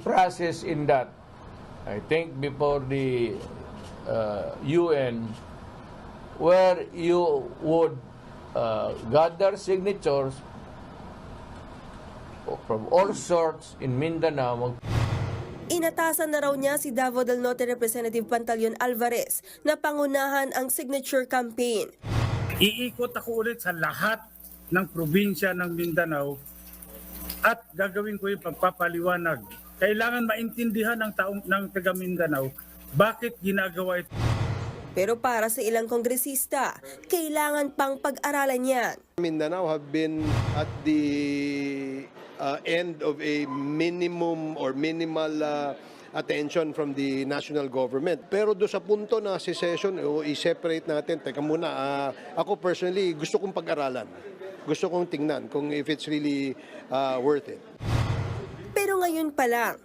process in that. I think before the UN, where you would gather signatures from all sorts in Mindanao. Inatasan na raw niya si Davao del Norte Representative Pantaleon Alvarez na pangunahan ang signature campaign. Iikot ako ulit sa lahat ng probinsya ng Mindanao at gagawin ko yung pagpapaliwanag. Kailangan maintindihan ng taga Mindanao bakit ginagawa ito. Pero para sa ilang kongresista, kailangan pang pag-aralan yan. Mindanao have been at the end of a minimum or minimal attention from the national government. Pero do sa punto na secession, i-separate natin. Teka muna, ako personally gusto kong pag-aralan. Gusto kong tingnan kung if it's really worth it. Pero ngayon pa lang,